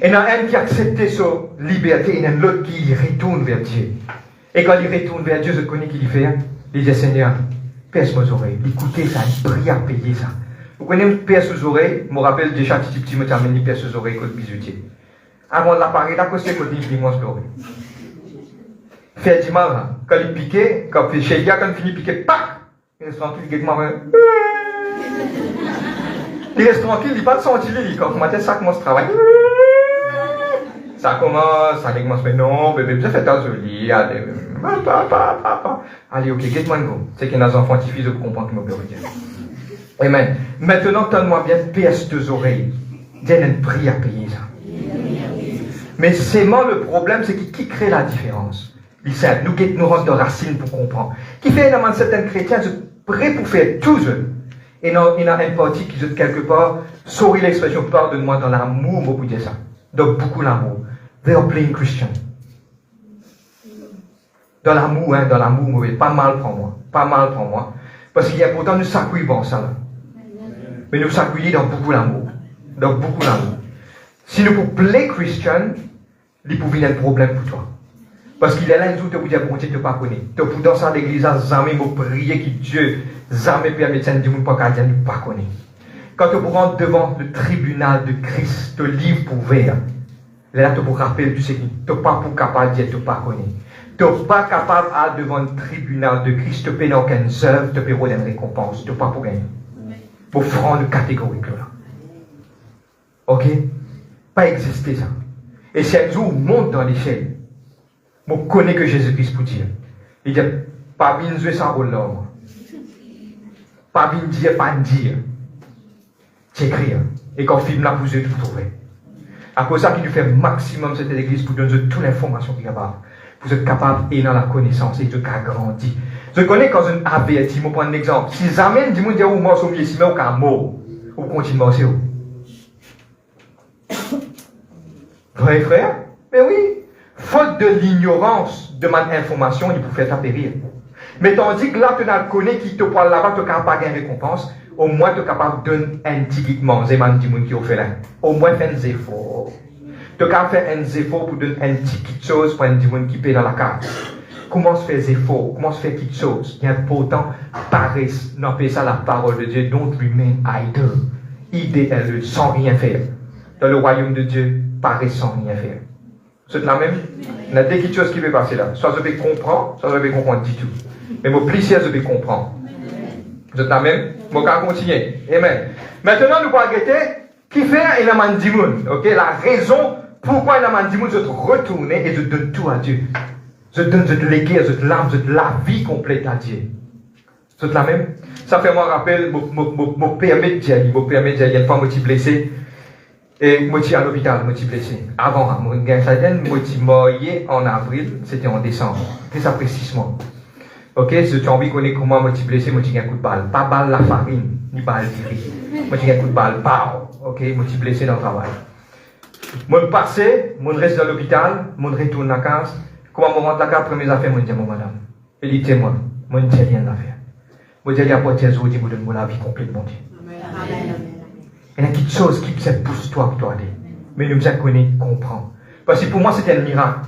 Il y en a un qui a accepté sa liberté, il y en a l'autre qui retourne vers Dieu. Et quand il retourne vers Dieu, je connais qu'il fait. Il dit, Seigneur, perce mes oreilles. Écoutez ça, il prie à payer ça. Vous connaissez perce aux oreilles, je me rappelle déjà petit, me termine, il perce aux oreilles comme bijoutier. Avant de l'appareil, là, c'est côté il finit l'oreille. Fait du mal, hein. Quand il piquait, quand il fait chez quand il finit de piquer, pac! Il reste tranquille, il il reste tranquille, il n'a pas de senti, il quand matin, ça commence à travailler. Ça commence, ça commence, mais non, bébé, vous faites un joli, allez, allez, ok, get-moi go. C'est qu'il y a des enfants qui fils pour comprendre que je peux dire. Amen. Maintenant, donne-moi bien perce deux oreilles. Dieu a une prière à payer ça. Mais c'est moi le problème, c'est qui crée la différence. Il sait, nous rentrons de racines pour comprendre. Qui fait énormément certains chrétiens, sont prêts pour faire tout seul. Et il y a un parti qui, quelque part, sourit l'expression, pardonne-moi dans l'amour, moi, pour dire ça. Donc, beaucoup l'amour. They are playing Christian. Dans l'amour, hein, pas mal pour moi. Pas mal pour moi. Parce qu'il y a pourtant nous s'accueillir bon ça là. Mais nous s'accueillir dans beaucoup l'amour. Dans beaucoup l'amour. Si nous pouvons play Christian, il peut venir un problème pour toi. Parce qu'il est là, il vous dit, bon Dieu, tu ne pas connaître. Tu peux dans ça l'église, jamais me prier que Dieu, jamais permet de dire, pas qu'à dire, ne pas connaître. Quand tu rentres devant le tribunal de Christ, le livre ouvert, là, tu peux rappeler, tu sais que tu n'es pas pour capable de dire, tu ne pas connaître. Tu n'es pas capable d'aller devant le tribunal de Christ, tu ne peux aucune œuvre, tu peux avoir une récompense, tu n'es pas pour gagner. Pour franc catégorique là. Ok? Pas exister ça. Et si un jour on monte dans l'échelle, on connaît que Jésus-Christ pour dire. Il dit, pas bien jouer ça rôle là. Pas bien dire, pas dire. C'est écrire. Et quand film là, vous êtes tout trouver. À cause de ça, qu'il nous fait maximum cette église pour donner toute l'information qu'il y a. Vous êtes capable et dans la connaissance et de grandir. Je connais quand un averti, je prends un exemple. Si jamais dis-moi dire où moi suis ici, mais au cas mort, ou continue à où? Vrai frère? Mais oui. Faute de l'ignorance de ma information, il peut faire t'apérir. Mais tandis que là, tu n'as connais qui te parle là-bas, tu n'as pas de récompense, au moins tu es capable de donner un petit guidement. C'est man qui ont fait là. Au moins faire un effort. Tu es capable de faire un effort pour donner un petit chose pour un démon qui paie dans la carte. Comment se faire des efforts? Comment se faire quelque chose? Il est important, paresse, n'empêche ça la parole de Dieu, don't remain idle. IDLE, sans rien faire. Dans le royaume de Dieu, paresse sans rien faire. C'est la même? Il y a des petites choses qui peuvent passer là. Soit je vais comprendre, soit je vais comprendre du tout. Mais mon plaisir, je vais comprendre. Vous êtes la même? Mon cas continue. Amen. Maintenant, nous allons arrêter qui fait un amandimoun. Ok? La raison pourquoi un amandimoun, je te retourne et je donne tout à Dieu. Je donne de l'église, je te l'âme, je te la vie complète à Dieu. C'est la même? Ça fait moi rappel, me permet de dire, il y a une fois, je suis blessé. Et moi, je suis à l'hôpital, je suis blessé. Avant, je suis mort en avril, c'était en décembre. C'était après 6 mois. Ok, si tu as envie de connaître comment je suis blessé, je suis un coup de balle. Pas balle la farine, ni balle de riz. Moi, je suis un coup de balle, pow. Ok, je suis blessé dans le travail. Moi, je passe, je reste dans l'hôpital, je retourne à la case. Comment je rentre à la case, première affaire, je dis à mon madame. Elle dit, moi, je ne sais rien à faire. Je dis, il y a pas de chose, je donne la vie complète, mon Dieu. Il y a quelque chose qui se pousse toi, mais nous nous connaissons, comprends. Parce que pour moi, c'était un miracle.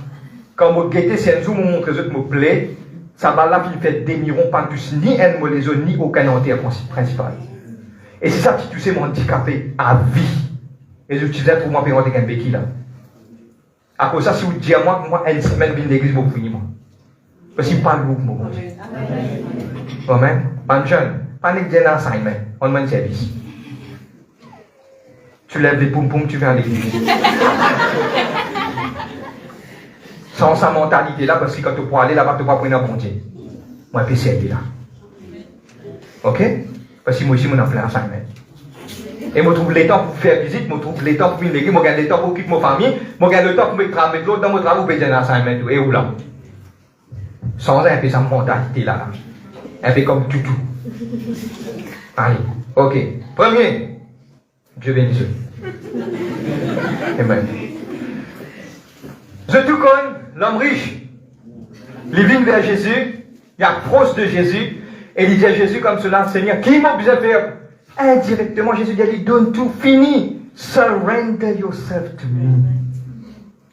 Quand je guettais, c'est un jour, je montre que je me plais, ça va là, il fait des mirons, pas tous, ni un moléson, ni aucun antérieur principal. Et c'est ça qui touchait mon handicapé à vie. Et je disais pour moi, payer un béquille là. À cause de ça, si vous dites à moi, une semaine, je viens d'église, je vais finir. Parce que je parle beaucoup, mon Dieu. Amen. Pas jeune, pas de assignment, on demande service. Tu lèves les poum-poum, tu viens à l'église. Sans sa mentalité là, parce que quand tu peux aller là-bas, tu ne peux pas prendre un bon Dieu. Moi, je peux servir là. Ok? Parce que moi aussi, je suis en plein assignment. Et je trouve le temps pour faire visite, je trouve le temps pour venir à l'église, je gagne le temps pour occuper ma famille, je gagne le temps pour mettre l'autre dans mon travail, pour faire un assignment. Et où là? Sans un peu sa mentalité là. Un peu comme toutou. Allez, ok. Premier, Dieu bénisse. Amen. Je tout connais l'homme riche. Il vient vers Jésus, il approche de Jésus, et il dit à Jésus comme cela, Seigneur, qui m'a besoin de faire? Indirectement, Jésus dit, il donne tout, fini. Surrender yourself to me.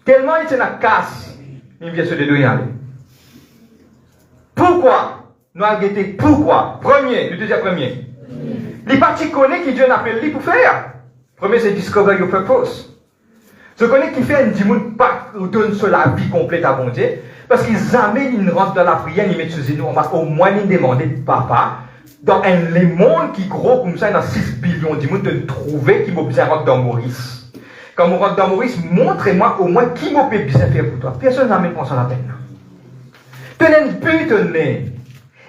Tellement il était dans la casse, il vient se dédouiller. Pourquoi? Nous avons été pourquoi? Premier, le deuxième premier. Les parties connaissent qui Dieu n'appelle lui pour faire. Premier, c'est discover your purpose. Je connais qui fait un dimoun pas donne sur la vie complète à bon Dieu. Parce qu'ils amènent, ils rentrent dans la prière, ils mettent sous nous, on va au moins ils demander papa. Dans les mondes qui gros comme ça, dans 6 billions de monde, de trouver qui m'a besoin de rentrer dans Maurice. Quand on rentre dans Maurice, montrez-moi au moins qui m'a besoin de faire pour toi. Personne n'a même pensé à la peine. Tenez une but, tenez.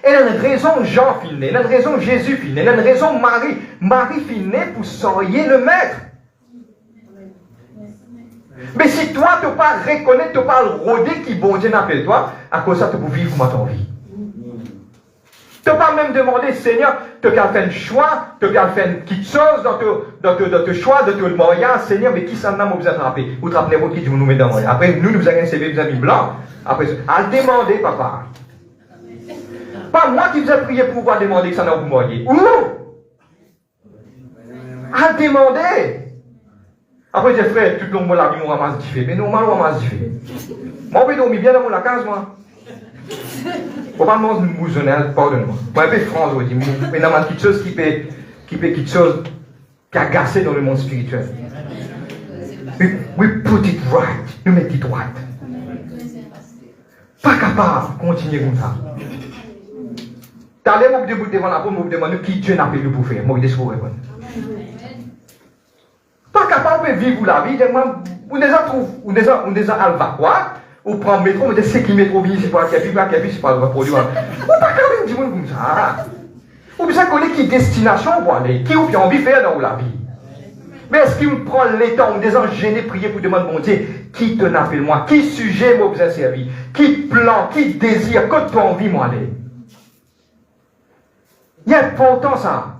Elle a une raison Jean finé, elle a une raison Jésus finé, elle a une raison Marie. Marie finé pour soigner le maître. Mais si toi, tu ne pas reconnaître, tu ne pas rôder qui bon Dieu n'appelle toi, à cause de ça, tu peux vivre comme ton vie. Tu ne pas même demander, Seigneur, tu peux faire un choix, tu peux faire quelque chose dans ton choix, dans ton moyen, Seigneur, mais qui s'en a besoin de frapper? Ou te rappeler qui dit nous met dans le moyen. Après, nous avons un CV, nous avons mis blanc. Après, à demander, papa. Pas moi qui vous ai prié pour pouvoir demander que ça n'a pas moyen. Ou à demander. Après, j'ai frère, tout le monde l'a mis, on ramasse du fait. Mais nous, on ramasse du fait. Moi, je vais bien dans la case, moi. Faut pas me mousonner, pardonne-moi. Moi, je suis France, je dis, mais il y a quelque chose qui peut quelque chose qui a gassé dans le monde spirituel. We put it right. Nous mettons droite. Pas capable de continuer comme ça. T'as l'air de vous devant la peau, vous demandez qui Dieu n'a pas eu pour faire. Moi, je vous répondre. Pas capable de vivre la vie, vous les en alva quoi? Ou prend le métro, mais c'est qui métro vient, c'est pas c'est pas le produit. Ou pas capable de dire comme ça. Ou bien connaître qui destination pour aller, qui ou bien envie de faire dans la vie. Mais est-ce qu'il me prend le temps, ou des gens gênés, prier pour demander bon Dieu, qui te n'appelle moi, qui sujet m'a besoin de servir, qui plan, qui désire, que tu as envie moi aller. Il y a important ça.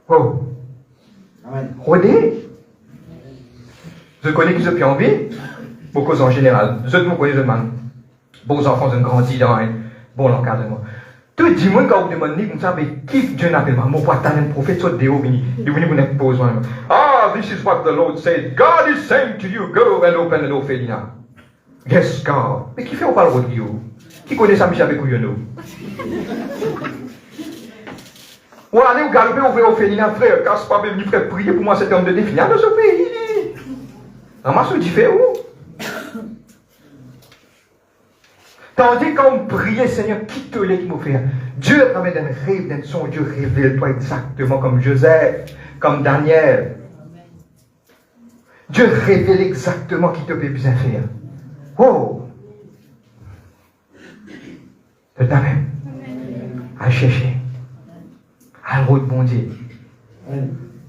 Oh. Rodé. Je connais qui ont envie. Beaucoup en général. Je vous connais, bons enfants ont grandi dans un bon encadrement. Tout le monde, quand vous demandez comme ça, mais qui Dieu n'appelle moi? Mon papa, un prophète, soit Déo, il vous n'avez pas besoin. Ah, this is what the Lord said. God is saying to you, go and open the door, Félina. Yes, God. Mais qui fait au parle de Dieu? Qui connaît ça, Michel Bekouyono? Ou allez vous galoper, ouvrir au féminin, frère, car c'est pas venu frère prier pour moi cet homme de défi. Il y a dans ce pays. Ramasse du fait où? Tandis qu'on priait, Seigneur, qui te l'est qui m'a fait? Dieu, à travers d'un rêve, d'un son, Dieu révèle-toi exactement comme Joseph, comme Daniel. Dieu révèle exactement qui te peut bien faire. Oh! C'est ta même. À chercher. À le bon Dieu.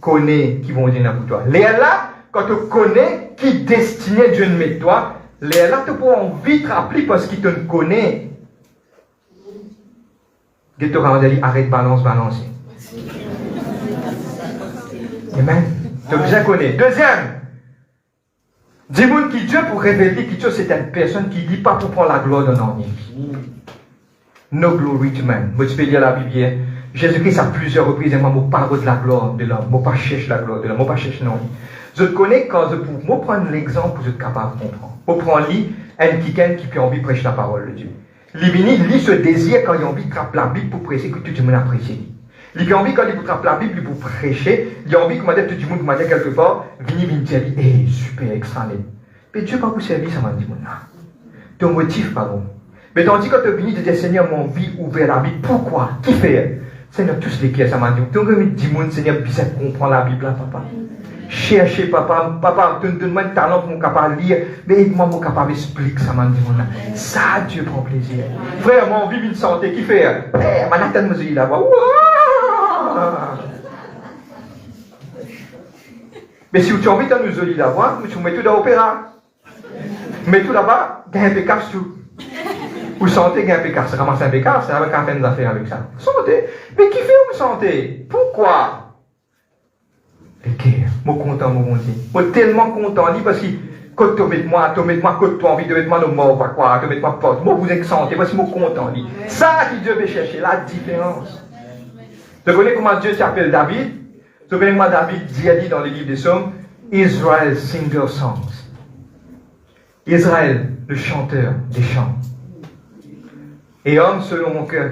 Connais qui vont dire pour toi. Léa là, quand tu connais qui destiné Dieu ne met toi, Léa là, tu peux envie de rappeler parce qu'il te connaît. Dieu te rend dit arrête, balance. Amen. Tu as déjà connu. Deuxième. Dis-moi qui Dieu pour révéler que Dieu c'est une personne qui ne dit pas pour prendre la gloire d'un homme. No glory to man. Moi, tu peux lire la Bible. Jésus-Christ a plusieurs reprises et moi, je parle de la gloire de l'homme. Je ne cherche la gloire de l'homme. Je ne cherche non. Je te connais quand je peux prendre l'exemple pour être capable de comprendre. Je prends un quelqu'un qui a envie de prêcher la parole de Dieu. Il se désire quand il a envie de trapper la Bible pour prêcher que tout le monde apprécie. Il a envie quand il trappe la Bible pour prêcher. Il a envie que tout le monde m'a dit quelque part, vini servir. Eh, super, extraordinaire. Mais Dieu pas vous servir, ça m'a dit, ton motif, pardon. Mais tandis que tu es venu de dire, Seigneur, mon vie ouvert la Bible, pourquoi? Qui fait? Seigneur, tous les pièces, ça m'a dit. Donc, je dis, Seigneur, bien comprendre la Bible, là, papa. Cherchez, papa, donne-moi un talent pour mon capable de lire, mais moi, mon capable d'expliquer, ça m'a dit, ça, Dieu prend plaisir. Frère, mon vie, une santé, qui fait? Eh, Manhattan, me dit là-bas. Mais si tu as envie de nous jolir là-bas, tu mets tout dans l'opéra. Mais tout là-bas, il y a un pécage tout. Vous sentez qu'il y a un pécard, c'est ramasser un pécard, c'est avec un fait des affaires avec ça. Sentez. Mais qui fait où vous sentez? Pourquoi? Ok, moi content, mon Dieu. Moi tellement content, parce que quand tu mets moi, quand tu as envie de mettre moi dans le mort, quoi, tu mets moi porte. Moi vous êtes santé, parce que moi content. Ça qui Dieu veut chercher, la différence. Vous connaissez comment Dieu s'appelle David? Vous connaissez comment David dit dans le livre des Psaumes? Israel singer songs. Israël, le chanteur des chants. Et homme selon mon cœur,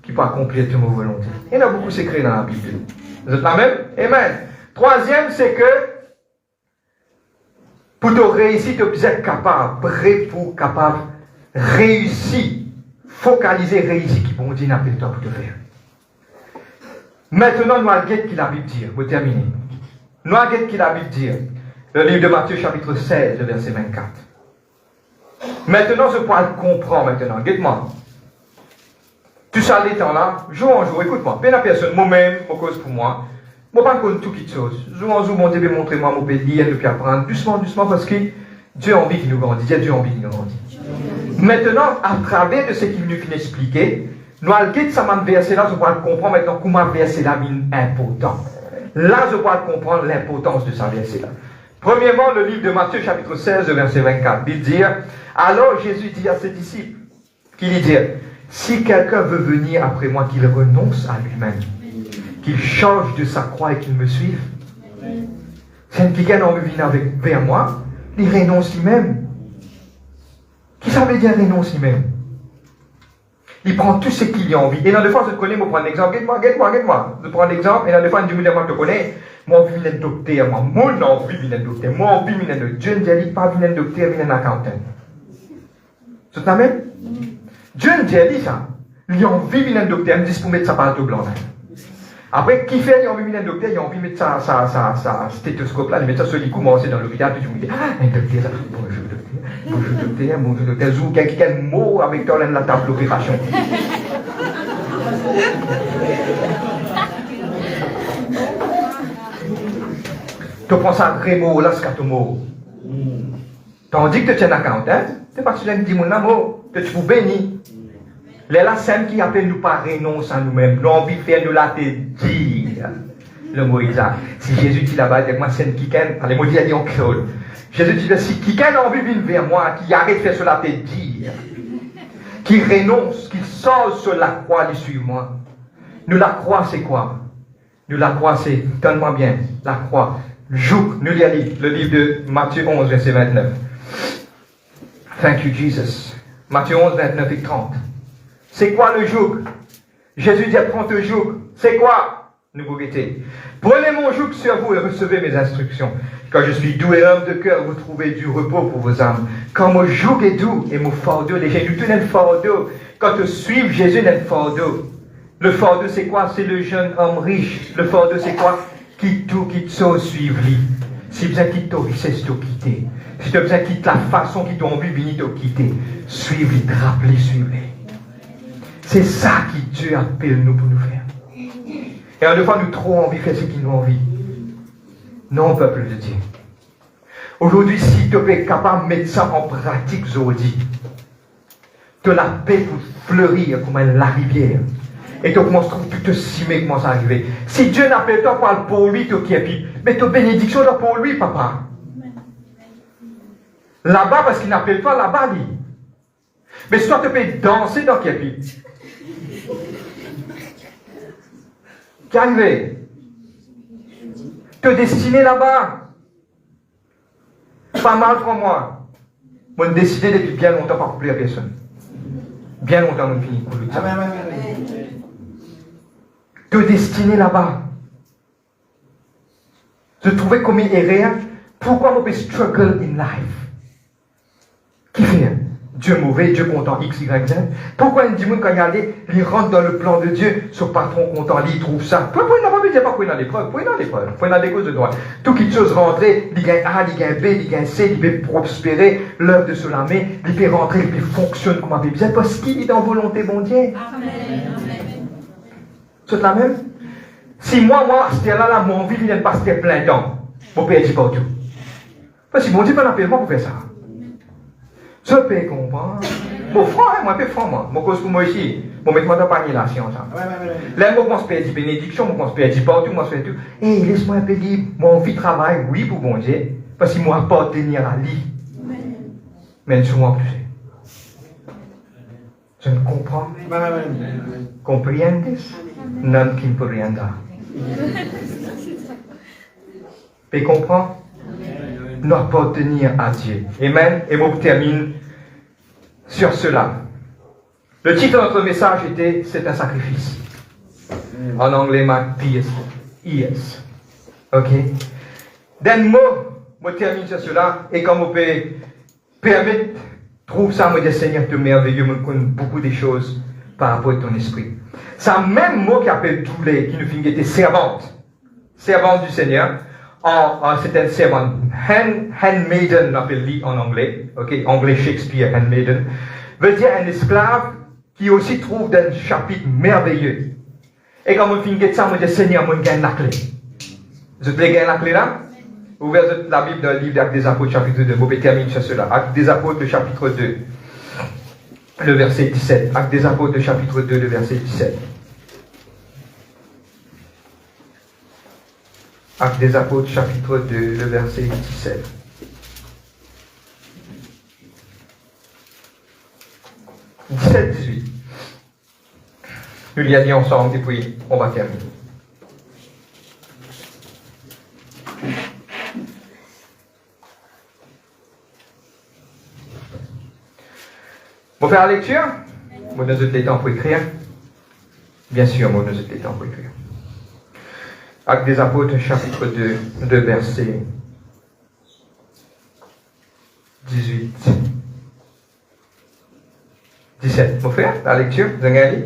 qui peut accomplir toutes mes volontés. Il y en a beaucoup secrets dans la Bible. Vous êtes la même? Amen. Troisième, c'est que pour te réussir, tu dois être capable, prêt pour capable, réussir, focaliser, réussir, qui bon Dieu n'a pas le temps pour te faire. Maintenant, nous allons dire qui la Bible dit, pour terminer. Nous allons dire qui la Bible dit. Le livre de Matthieu, chapitre 16, verset 24. Maintenant, je pourrais le comprendre maintenant. Guette-moi. Tu sais, les temps là, jour en jour, écoute-moi. Bien la personne, moi-même, mon cause pour moi. Moi, pas contre tout qui chose. Jour en jour, mon Dieu veut montrer moi mon pays, elle veut apprendre. Doucement, doucement, parce que Dieu a envie qu'il nous grandisse. Dieu a envie qu'il nous grandisse. Maintenant, à travers de ce qu'il nous finit d'expliquer, nous allons quitter ça, verset là, je pourrais comprendre maintenant comment verset là est important. Là, je pourrais comprendre l'importance de ce verset là. Premièrement, le livre de Matthieu, chapitre 16, verset 24, il dit, alors Jésus dit à ses disciples, qu'il dit, si quelqu'un veut venir après moi, qu'il renonce à lui-même, qu'il change de sa croix et qu'il me suive. Si quelqu'un a envie de venir vers moi, il renonce lui-même. Qui ça veut dire renonce lui-même? Il prend tout ce qu'il a envie. Et dans des fois, je te connais, je prends un exemple. Guette-moi. Je prends un exemple, et dans des fois, je dis, moi, je te connais. Moi, je viens de docteur, moi, envie de venir de docteur. Moi, envie de venir de Dieu ne dit pas venir de docteur, venir d'accountant. C'est la même? Dieu ne dit ça. Il a envie de venir de docteur, il me dit pour mettre sa pâte blanc. Après, qui fait, il a envie de venir de docteur, il a envie de mettre sa stéthoscope là, il met ça sur le cou, moi, c'est dans l'hôpital, puis je me dis, un docteur, bonjour docteur, zou, quel mot avec toi, la table d'opération. Tu prends ça, Rémo, là, scatomo. Tandis que tu tiens un compte, hein, c'est parce que tu as dit mon amour, que tu peux bénir. Les la scène qui appelle nous pas renonce à nous-mêmes, nous envie de faire nous la te dire. Le mot exact. Si Jésus dit là-bas, avec moi, c'est une quicaine, les mots dit en créole. Jésus dit, si quelqu'un a envie de venir vers moi, qui arrête de faire cela te dire, qui renonce, qui sort sur la croix, il suit moi. Nous, la croix, c'est quoi? Nous, la croix, c'est, donne-moi bien, la croix. Joug, nous lisons le livre de Matthieu 11, verset 29. Thank you, Jesus. Matthieu 11, 29 et 30. C'est quoi le joug? Jésus dit, prends le joug. C'est quoi? Nous vous guettez. Prenez mon joug sur vous et recevez mes instructions. Quand je suis doux et homme de cœur, vous trouvez du repos pour vos âmes. Quand mon joug est doux et mon fardeau léger, nous tenons le fardeau. Quand tu suives Jésus, n'est le fardeau. Le fardeau, c'est quoi? C'est le jeune homme riche. Le fardeau, c'est quoi? Quitte tout, quitte ça, suive lui. Si besoin quitte ta richesse, te quitter. Si tu as besoin quitte la façon qui t'a envie de venir te quitter, suive-lui, drape-lui, suive-lui. C'est ça qui Dieu appelle nous pour nous faire. Et en deux fois, nous trop envie de faire ce qu'il nous envie. Non, peuple de Dieu. Aujourd'hui, si tu es capable de mettre ça en pratique, aujourd'hui, tu as la paix pour fleurir comme la rivière. Et tu commences à trouver tout cimer commence à arriver. Si Dieu n'appelle toi pas pour lui, tu qui est mais ta bénédiction là pour lui, papa. Là-bas, parce qu'il n'appelle pas là-bas, lui. Mais soit tu peux danser dans Képi. Qui arrive? Te destiner là-bas. Pas mal pour moi. Moi, je décidé depuis bien longtemps par plus à personne. Bien longtemps, on finit pour le dire. Te destiner là-bas. Je trouvais comme il est réel. Pourquoi on peut struggle in life? Qui fait? Dieu mauvais, Dieu content, X, Y, Z. Pourquoi il dit quand il allait, il rentre dans le plan de Dieu, son patron content, il trouve ça. Pourquoi il n'a pas dit pas pour dans l'épreuve? Pour dans l'épreuve, pour dans les causes de droit. Tout qui chose rentrer, il gagne A, il gagne B, il gagne C, il peut prospérer, l'œuvre de cela, mais il peut rentrer, il peut fonctionner comme un bébé. Parce qu'il est en volonté, bon Dieu. Amen. C'est la même? Si moi, c'était là, mon vie, il n'est pas plein temps, mon père dit pas tout. Parce que mon Dieu, pas l'appel moi pour faire ça. Je peux comprendre. Bon, franc, moi, je suis franc, moi. Mon cause pour moi ici. Bon, mettez-moi dans le panier là, science. Là, moi, je pense dire bénédiction, moi, je pense dire partout, moi, je fais tout. Et laisse-moi un peu dire, mon vie travaille, oui, pour bon Dieu, parce qu'il m'a appartenu à lui. Mais souvent plus. Je ne comprends. Comprendes? Non comprenda. Tu comprends? Nous appartenir à Dieu. Amen. Et moi, je termine sur cela. Le titre de notre message était « C'est un sacrifice ». En anglais, P.S. Ok? D'un mot, je termine sur cela. Et comme on peut permettre, trouve ça, me dit Seigneur, te merveilleux, me connais beaucoup de choses par rapport à ton esprit. C'est un même mot qui appelle Doulé, qui nous fait était servante. Servante du Seigneur. C'est un servante. Handmaiden, on appelle lui en anglais. Ok? Anglais Shakespeare, handmaiden. Veut dire un esclave qui aussi trouve dans un chapitre merveilleux. Et quand on finit ça, on dit Seigneur, on gagne la clé. Vous avez gagné la clé là? Ouvrez la Bible dans le livre d'Actes des Apôtres, chapitre 2. Vous pouvez terminer sur cela. Actes des Apôtres, chapitre 2, le verset 17. Actes des Apôtres, chapitre 2, le verset 17. Actes des Apôtres, chapitre 2, le verset 17. « 17-18. Nous l'y a dit ensemble et puis on va terminer. On va faire la lecture. Moi, nous avons le temps pour écrire. Bien sûr, moi, nous avons le temps pour écrire. Actes des Apôtres, chapitre 2, verset 18. 17. Mon frère, la lecture, vous avez gagné?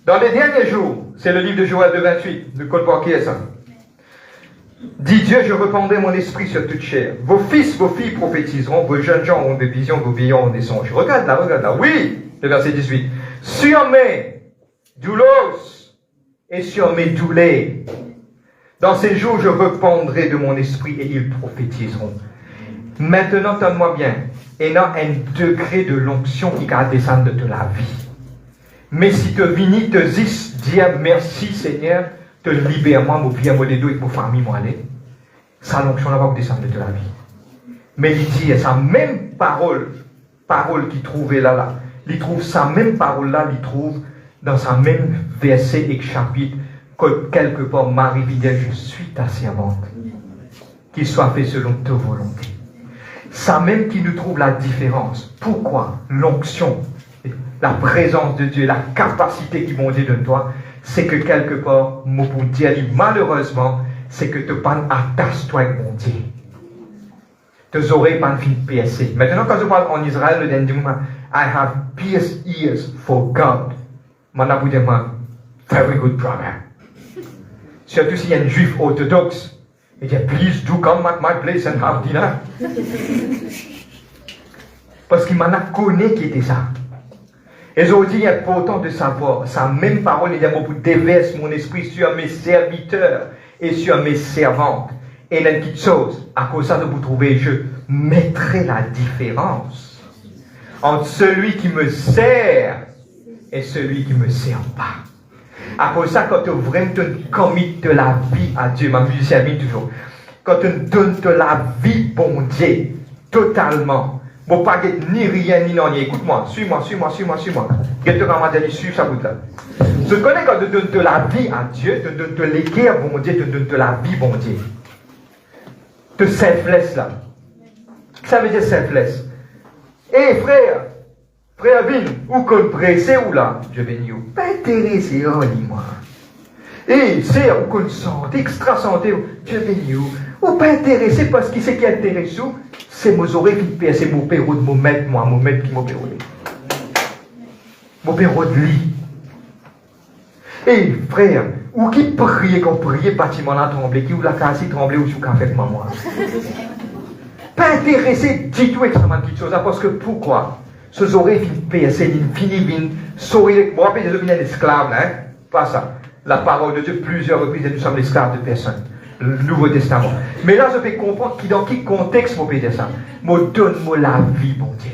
Dans les derniers jours, c'est le livre de Joël 2,28, de Cole Parker, ça. Dit Dieu, je répandrai mon esprit sur toute chair. Vos fils, vos filles prophétiseront, vos jeunes gens auront des visions, vos vieillards auront des songes. Regarde là. Oui, le verset 18. Sur mes doulos et sur mes doulés, dans ces jours, je répandrai de mon esprit et ils prophétiseront. Maintenant, donne-moi bien, et non un degré de l'onction qui va descendre de la vie. Mais si tu viens te dire merci Seigneur, te libère-moi, mon vie, mon dos et mon famille, moi aller. Ça, l'onction là va descendre de la vie. Mais il dit, sa même parole qu'il trouvait là, il trouve sa même parole là, il trouve dans sa même verset et chapitre, que quelque part, Marie dit, je suis ta servante, qu'il soit fait selon ta volonté. Ça même qui nous trouve la différence. Pourquoi l'onction, la présence de Dieu, la capacité qui m'ont dit de toi, c'est que quelque part, mon Dieu, malheureusement, c'est que tu pas attache-toi avec mon Dieu. Tes oreilles pas fin piercées. Maintenant, quand je parle en Israël, le dernier moment, I have pierced ears for God. Mon abou dit, very good brother. Surtout s'il y a un juif orthodoxe. Il dit, please do come at my place and have dinner. Parce qu'il m'en a connu qui était ça. Et aujourd'hui, il est important de savoir, sa même parole, il dit, pour déverse mon esprit sur mes serviteurs et sur mes servantes. Et il y a une petite chose, à cause de ça, vous trouvez, je mettrai la différence entre celui qui me sert et celui qui ne me sert pas. À cause de ça, quand tu vraiment commis de la vie à Dieu, ma musicien dit toujours, quand tu donnes de la vie, bon Dieu, totalement, bon pas ni rien ni non, écoute-moi, suis-moi. Je te ramène suivre ça bout là. Je connais quand tu donnes de la vie à Dieu, tu donnes de l'équerre, bon Dieu, tu donnes de la vie, bon Dieu. De selfless là. Ça veut dire selfless. Eh frère Vin, où qu'on pressé ou là, je vais dire, pas intéressé, oh, dis-moi. Et c'est où qu'on santé, extra santé, je vais dire, ou pas intéressé parce qu'il sait qui est intéressé, c'est mes oreilles qui pèsent, c'est mon père de mon maître qui m'opère. Mon père de lui. Et frère, ou qui prie, qu'on prie, bâtiment là tremblé, qui ou la casse tremblé, ou sous café avec maman. Pas intéressé, dis-toi extrêmement petite chose, parce que pourquoi? Ce oreilles fini, sourire, moi, je suis un esclave, hein? Pas ça. La parole de Dieu, plusieurs reprises, nous sommes esclaves de personne. Le Nouveau Testament. Mais là, je vais comprendre dans quel contexte, moi, je peux dire ça. Moi, donne-moi la vie, bon Dieu.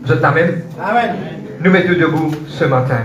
Vous êtes amen? Amen. Nous mettons debout ce matin.